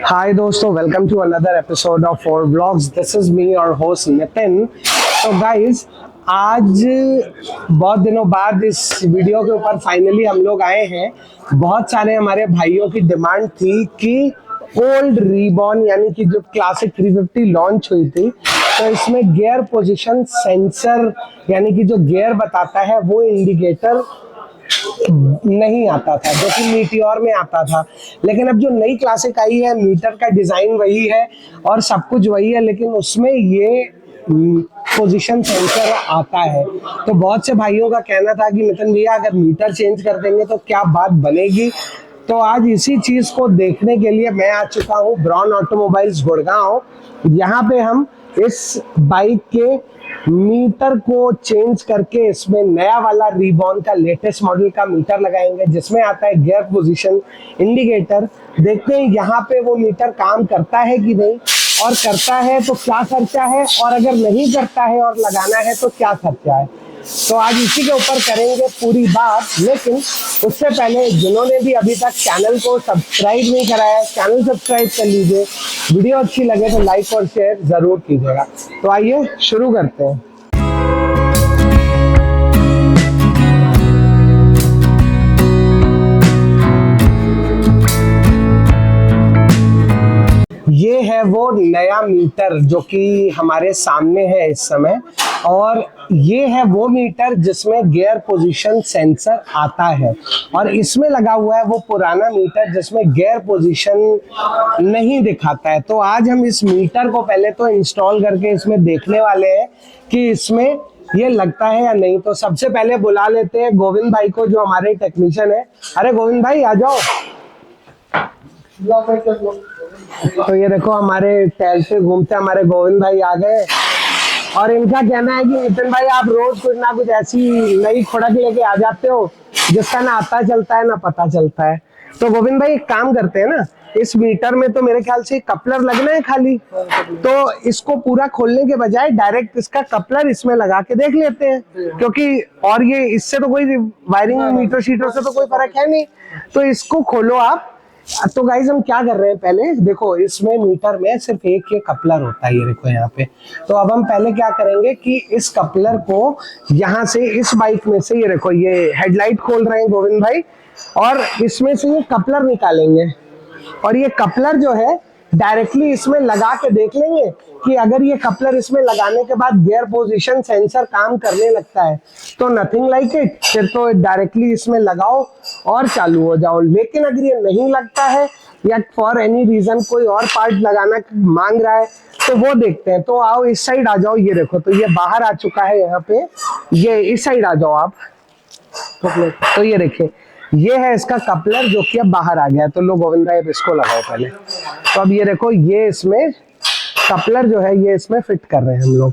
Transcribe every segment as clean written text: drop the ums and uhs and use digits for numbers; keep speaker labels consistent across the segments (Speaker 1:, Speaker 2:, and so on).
Speaker 1: हाय दोस्तों, welcome to another episode of four blogs. This is me और host Nitin. तो guys, आज बहुत दिनों बाद इस वीडियो के ऊपर फाइनली हम लोग आए हैं। बहुत सारे हमारे भाइयों की डिमांड थी कि ओल्ड रीबॉर्न यानी कि जो क्लासिक 350 लॉन्च हुई थी, तो इसमें गियर पोजीशन सेंसर यानी कि जो गियर बताता है वो इंडिकेटर नहीं आता था, जो कि मीटियोर में आता था। लेकिन अब जो नई क्लासिक आई है, मीटर का डिजाइन वही है और सब कुछ वही है, लेकिन उसमें ये पोजीशन सेंसर आता है। तो बहुत से भाइयों का कहना था कि नितिन भैया, अगर मीटर चेंज कर देंगे तो क्या बात बनेगी। तो आज इसी चीज को देखने के लिए मैं आ चुका हूँ ब्राउन ऑटोमोबाइल्स गुड़गांव। यहाँ पे हम इस बाइक के मीटर को चेंज करके इसमें नया वाला रीबॉर्न का लेटेस्ट मॉडल का मीटर लगाएंगे, जिसमें आता है गियर पोजीशन इंडिकेटर। देखते हैं यहाँ पे वो मीटर काम करता है कि नहीं, और करता है तो क्या खर्चा है, और अगर नहीं करता है और लगाना है तो क्या खर्चा है। तो आज इसी के ऊपर करेंगे पूरी बात। लेकिन उससे पहले जिन्होंने भी अभी तक चैनल को सब्सक्राइब नहीं कराया, चैनल सब्सक्राइब कर लीजिए। वीडियो अच्छी लगे तो लाइक और शेयर जरूर कीजिएगा। तो आइए शुरू करते हैं। ये है वो नया मीटर जो कि हमारे सामने है इस समय, और ये है वो मीटर जिसमें गियर पोजीशन सेंसर आता है। और इसमें लगा हुआ है वो पुराना मीटर जिसमें गियर पोजीशन नहीं दिखाता है। तो आज हम इस मीटर को पहले तो इंस्टॉल करके इसमें देखने वाले हैं कि इसमें ये लगता है या नहीं। तो सबसे पहले बुला लेते हैं गोविंद भाई को, जो हमारे टेक्नीशियन है। अरे गोविंद भाई, आ जाओ। तो ये देखो, हमारे टहलते घूमते हमारे गोविंद भाई आ गए, और इनका कहना है कि नितिन भाई, आप रोज कुछ ना कुछ ऐसी नई खुड़क लेके आ जाते हो जिसका ना आता चलता है ना पता चलता है। तो गोविंद भाई, एक काम करते हैं ना, इस मीटर में तो मेरे ख्याल से कपलर लगना है खाली, तो इसको पूरा खोलने के बजाय डायरेक्ट इसका कपलर इसमें लगा के देख लेते हैं, क्योंकि और ये इससे तो कोई वायरिंग मीटर शीटर से तो कोई फर्क है नहीं। तो इसको खोलो आप। तो गाइज, हम क्या कर रहे हैं, पहले देखो, इसमें मीटर में सिर्फ एक ये कपलर होता है, ये देखो यहाँ पे। तो अब हम पहले क्या करेंगे कि इस कपलर को यहाँ से, इस बाइक में से, ये देखो, ये हेडलाइट खोल रहे हैं गोविंद भाई, और इसमें से ये कपलर निकालेंगे, और ये कपलर जो है डायरेक्टली इसमें लगा के देख लेंगे कि अगर ये कपलर इसमें लगाने के बाद गियर पोजीशन सेंसर काम करने लगता है तो नथिंग लाइक इट, फिर तो डायरेक्टली इसमें लगाओ और चालू हो जाओ। लेकिन अगर ये नहीं लगता है या फॉर एनी रीजन कोई और पार्ट लगाना मांग रहा है तो वो देखते हैं। तो आओ, इस साइड आ जाओ। ये देखो, तो ये बाहर आ चुका है यहाँ पे, ये इस साइड आ जाओ आप। तो ये देखिए, ये है इसका कपलर जो कि अब बाहर आ गया है। तो लो गोविंद भाई, अब इसको लगाओ पहले। तो अब ये देखो, ये इसमें कपलर जो है ये इसमें फिट कर रहे हैं हम लोग।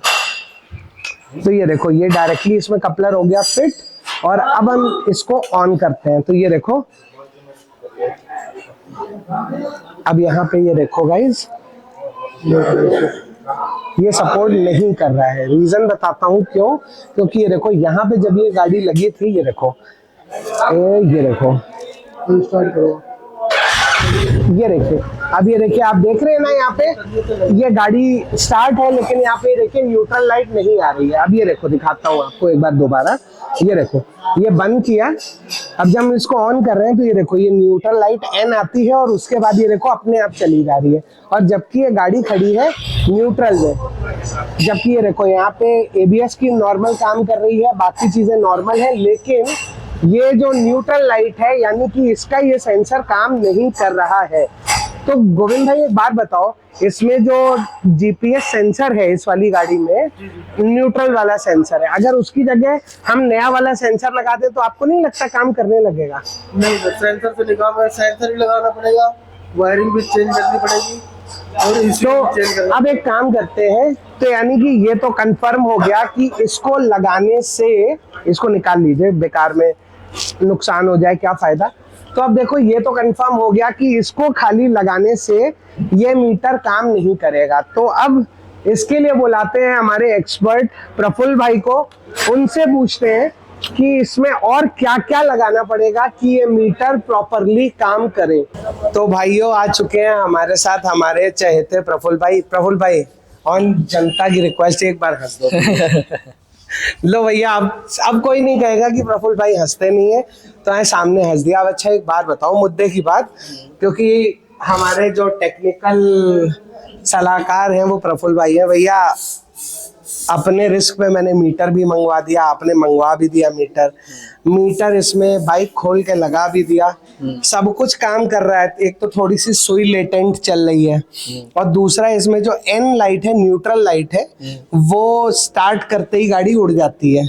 Speaker 1: तो ये देखो, ये डायरेक्टली इसमें कपलर हो गया फिट, और अब हम इसको ऑन करते हैं। तो ये देखो, अब यहाँ पे ये देखो गाइज, ये सपोर्ट नहीं कर रहा है। रीजन बताता हूँ क्यों। क्योंकि ये देखो, यहाँ पे जब ये गाड़ी लगी थी, ये देखो, ये देखो, ये देखिए, अब ये देखिए, आप देख रहे हैं ना, यहाँ पे ये गाड़ी स्टार्ट है, लेकिन यहाँ पे देखिए न्यूट्रल लाइट नहीं आ रही है। अब ये देखो, दिखाता हूँ आपको एक बार दोबारा। ये देखो, ये बंद किया, अब जब हम इसको ऑन कर रहे हैं तो ये देखो, ये न्यूट्रल लाइट एन आती है, और उसके बाद ये देखो अपने आप चली जा रही है, और जबकि ये गाड़ी खड़ी है न्यूट्रल में। जबकि ये देखो, यहाँ पे एबीएस की नॉर्मल काम कर रही है, बाकी चीजें नॉर्मल है, लेकिन ये जो न्यूट्रल लाइट है यानी कि इसका ये सेंसर काम नहीं कर रहा है। तो गोविंद भाई, एक बात बताओ, इसमें जो जीपीएस सेंसर है इस वाली गाड़ी में, न्यूट्रल वाला सेंसर है, अगर उसकी जगह हम नया वाला सेंसर लगा दे तो आपको नहीं लगता काम करने लगेगा?
Speaker 2: नहीं, तो सेंसर से निकाल, सेंसर भी लगाना पड़ेगा, वायरिंग भी चेंज करनी पड़ेगी, और
Speaker 1: तो अब एक काम करते हैं। तो यानी कि ये तो कंफर्म हो गया कि इसको लगाने से, इसको निकाल लीजिए, बेकार में नुकसान हो जाए, क्या फायदा। तो अब देखो, ये तो कंफर्म हो गया कि इसको खाली लगाने से ये मीटर काम नहीं करेगा। तो अब इसके लिए बुलाते हैं हमारे एक्सपर्ट प्रफुल्ल भाई को, उनसे पूछते हैं कि इसमें और क्या क्या लगाना पड़ेगा कि ये मीटर प्रॉपरली काम करे। तो भाइयों आ चुके हैं हमारे साथ हमारे चहेते प्रफुल्ल भाई। प्रफुल्ल भाई ऑन जनता की रिक्वेस्ट एक बार हंस दो। लो भैया, अब कोई नहीं कहेगा कि प्रफुल्ल भाई हंसते नहीं है, तो है सामने हंस दिया। अब अच्छा एक बात बताओ, मुद्दे की बात, क्योंकि हमारे जो टेक्निकल सलाहकार हैं वो प्रफुल्ल भाई है। भैया अपने रिस्क पे मैंने मीटर भी मंगवा दिया, आपने मंगवा भी दिया मीटर इसमें बाइक खोल के लगा भी दिया, सब कुछ काम कर रहा है। एक तो थोड़ी सी सुई लेटेंट चल रही है, और दूसरा इसमें जो एन लाइट है, न्यूट्रल लाइट है, वो स्टार्ट करते ही गाड़ी उड़ जाती है।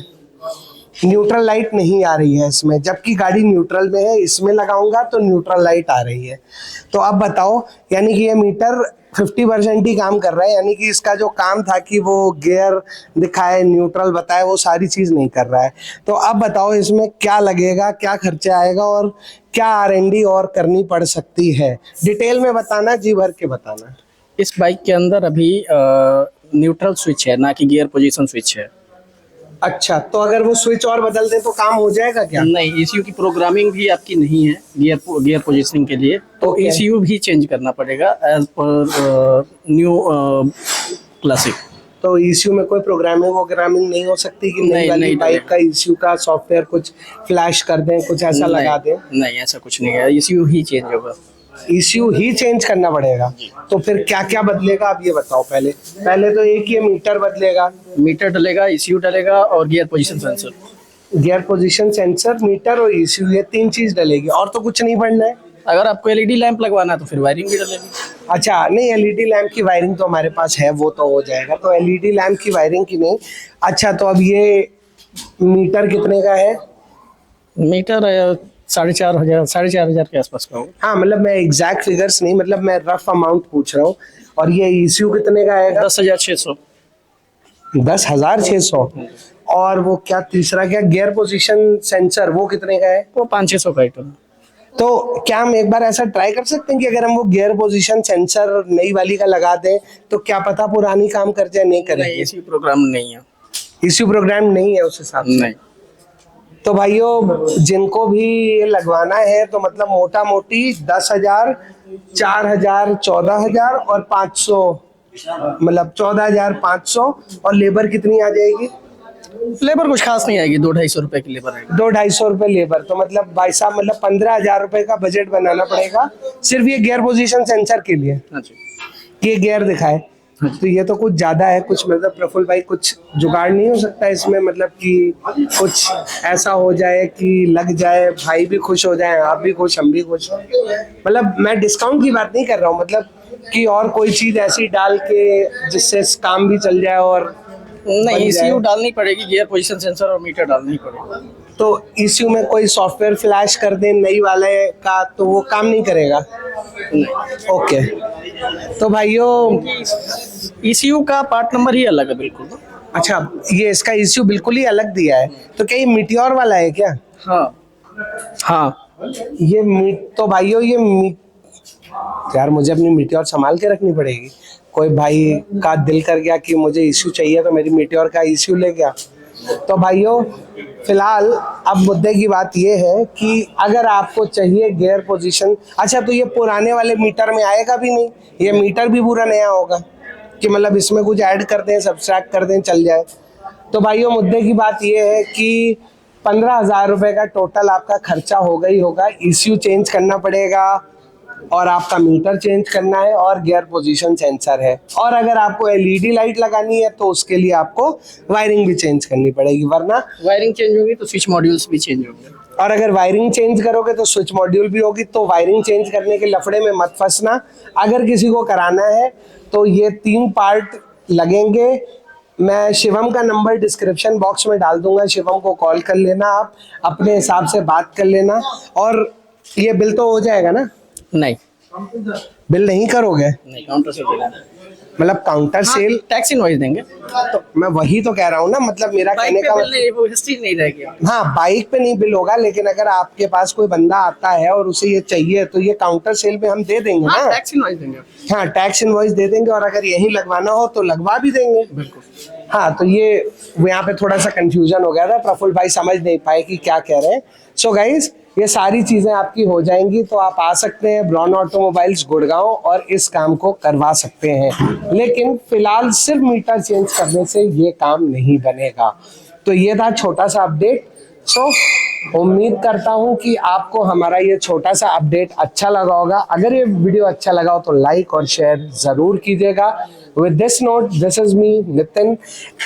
Speaker 1: न्यूट्रल लाइट नहीं आ रही है इसमें, जबकि गाड़ी न्यूट्रल में है। इसमें लगाऊंगा तो न्यूट्रल लाइट आ रही है। तो अब बताओ, यानी कि ये मीटर 50% ही काम कर रहा है, यानी कि इसका जो काम था कि वो गियर दिखाए, न्यूट्रल बताए, वो सारी चीज नहीं कर रहा है। तो अब बताओ इसमें क्या लगेगा, क्या खर्चा आएगा, और क्या R&D और करनी पड़ सकती है? डिटेल में बताना, जी भर के बताना।
Speaker 3: इस बाइक के अंदर अभी न्यूट्रल स्विच है, ना कि गियर पोजीशन स्विच है।
Speaker 1: अच्छा, तो अगर वो स्विच और बदल दे तो काम हो जाएगा क्या?
Speaker 3: नहीं, ECU की प्रोग्रामिंग भी आपकी नहीं है गियर पोजीशनिंग के लिए, तो
Speaker 1: Okay.
Speaker 3: ECU भी चेंज करना पड़ेगा एज पर न्यू क्लासिक।
Speaker 1: तो ECU में कोई प्रोग्रामिंग नहीं हो सकती कि नई वाली
Speaker 3: नहीं,
Speaker 1: बाइक का ECU का सॉफ्टवेयर कुछ फ्लैश कर दें, कुछ ऐसा लगा दें?
Speaker 3: नहीं, ऐसा कुछ नहीं है, ECU ही चेंज होगा।
Speaker 1: ECU ही चेंज करना पड़ेगा। तो फिर क्या क्या बदलेगा आप ये बताओ। पहले तो एक ये मीटर बदलेगा,
Speaker 3: मीटर डलेगा, ECU डलेगा और gear position sensor.
Speaker 1: Gear position sensor, meter और ECU, ये 3 चीज डलेगी, और तो कुछ नहीं पड़ना है।
Speaker 3: अगर आपको LED लैंप लगवाना है तो फिर वायरिंग भी डलेगी।
Speaker 1: अच्छा, नहीं LED लैंप की वायरिंग तो हमारे पास है, वो तो हो जाएगा। तो LED लैंप की वायरिंग की नहीं। अच्छा, तो अब ये मीटर कितने का है?
Speaker 3: मीटर 4,500 के आसपास का होगा।
Speaker 1: हाँ, मतलब मैं एग्जैक्ट फिगर्स नहीं, मतलब मैं रफ अमाउंट पूछ रहा हूँ। और ये ECU कितने का आएगा?
Speaker 3: 10,600।
Speaker 1: 10,600। और वो क्या तीसरा, क्या गियर पोजीशन सेंसर, वो कितने का है?
Speaker 3: वो 500-600 का आइटम।
Speaker 1: तो क्या हम एक बार ऐसा ट्राई कर सकते हैं कि अगर हम वो गियर पोजीशन सेंसर नई वाली का लगा दें तो क्या पता पुरानी काम कर जाए? नहीं करेगी।
Speaker 3: ECU प्रोग्राम नहीं है।
Speaker 1: ECU प्रोग्राम नहीं है उस हिसाब से।
Speaker 3: नहीं।
Speaker 1: तो भाइयों जिनको भी ये लगवाना है तो मतलब मोटा मोटी 10,000, 4,000, 14,000 और 500, मतलब 14,500। और लेबर कितनी आ जाएगी?
Speaker 3: लेबर कुछ खास नहीं आएगी, 200-250 रुपए की लेबर आएगी।
Speaker 1: 200-250 रुपए लेबर। तो मतलब भाई साहब, मतलब 15,000 रुपए का बजट बनाना पड़ेगा सिर्फ ये गियर पोजीशन सेंसर के लिए,
Speaker 3: हाँ जी।
Speaker 1: ये गियर दिखाए। तो ये तो कुछ ज्यादा है। कुछ मतलब प्रफुल्ल भाई कुछ जुगाड़ नहीं हो सकता इसमें, मतलब कि कुछ ऐसा हो जाए कि लग जाए, भाई भी खुश हो जाए, आप भी खुश, हम भी खुश। मतलब मैं डिस्काउंट की बात नहीं कर रहा हूँ, मतलब कि और कोई चीज ऐसी डाल के जिससे काम भी चल जाए और
Speaker 3: नहीं, ECU डालनी पड़ेगी, गियर पोजीशन सेंसर और मीटर डालना ही पड़ेगा।
Speaker 1: तो ECU में कोई सॉफ्टवेयर फ्लैश कर दें नई वाले का तो वो काम नहीं करेगा? ओके। तो भाइयों
Speaker 3: ECU का पार्ट नंबर ही अलग है बिल्कुल।
Speaker 1: अच्छा, ये इसका ECU बिल्कुल ही अलग दिया है। तो क्या ये मीटियोर वाला है क्या?
Speaker 3: हाँ।
Speaker 1: ये तो भाइयों यार मुझे अपनी मीटियोर संभाल के रखनी पड़ेगी। कोई भाई का दिल कर गया कि मुझे ECU चाहिए तो मेरी मीटियोर का ECU ले गया। तो भाइयों फिलहाल अब मुद्दे की बात ये है कि अगर आपको चाहिए गियर पोजीशन, अच्छा तो ये पुराने वाले मीटर में आएगा भी नहीं, ये मीटर भी पूरा नया होगा कि मतलब इसमें कुछ ऐड कर दें, सब्सट्रैक्ट कर दें, चल जाए? तो भाइयों मुद्दे की बात ये है कि 15,000 रुपए का टोटल आपका खर्चा होगा ही होगा। ECU चेंज करना पड़ेगा और आपका मीटर चेंज करना है और गियर पोजीशन सेंसर है। और अगर आपको LED लाइट लगानी है तो उसके लिए आपको वायरिंग भी चेंज करनी पड़ेगी, वरना
Speaker 3: वायरिंग चेंज होगी तो स्विच मॉड्यूल्स भी चेंज होंगे।
Speaker 1: और अगर वायरिंग चेंज करोगे तो स्विच मॉड्यूल भी होगी। तो वायरिंग चेंज करने के लफड़े में मत फंसना। अगर किसी को कराना है तो ये 3 पार्ट लगेंगे। मैं शिवम का नंबर डिस्क्रिप्शन बॉक्स में डाल दूंगा, शिवम को कॉल कर लेना, आप अपने हिसाब से बात कर लेना। और ये बिल तो हो जाएगा ना?
Speaker 3: नहीं,
Speaker 1: बिल नहीं करोगे?
Speaker 3: नहीं, काउंटर से देना।
Speaker 1: मतलब काउंटर सेल।
Speaker 3: टैक्स इनवॉइस देंगे,
Speaker 1: तो मैं वही तो कह रहा हूँ ना, मतलब मेरा
Speaker 3: बाइक
Speaker 1: कहने
Speaker 3: पे
Speaker 1: का
Speaker 3: बिल नहीं, वो हिस्ट्री नहीं रहेगी।
Speaker 1: हाँ, बाइक पे नहीं बिल होगा, लेकिन अगर आपके पास कोई बंदा आता है और उसे ये चाहिए तो ये काउंटर सेल पे हम दे देंगे
Speaker 3: हाँ,
Speaker 1: ना।
Speaker 3: टैक्स इनवॉइस देंगे।
Speaker 1: हाँ, टैक्स इनवॉइस दे देंगे, और अगर यही लगवाना हो तो लगवा भी देंगे।
Speaker 3: बिल्कुल।
Speaker 1: हाँ, तो ये यहाँ पे थोड़ा सा कंफ्यूजन हो गया था, प्रफुल्ल भाई समझ नहीं पाए कि क्या कह रहे हैं। सो गाइज, ये सारी चीजें आपकी हो जाएंगी, तो आप आ सकते हैं ब्रॉन ऑटोमोबाइल्स गुड़गांव और इस काम को करवा सकते हैं। लेकिन फिलहाल सिर्फ मीटर चेंज करने से ये काम नहीं बनेगा। तो ये था छोटा सा अपडेट। सो उम्मीद करता हूं कि आपको हमारा ये छोटा सा अपडेट अच्छा लगा होगा। अगर ये वीडियो अच्छा लगा हो तो लाइक और शेयर जरूर कीजिएगा। With this note, this is me Nitin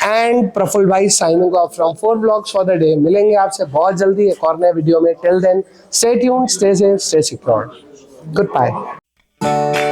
Speaker 1: and Prafull भाई signing off from 4 vlogs for the day. मिलेंगे आपसे बहुत जल्दी एक और नए वीडियो में। Till then stay tuned, stay safe, stay secure. Good bye.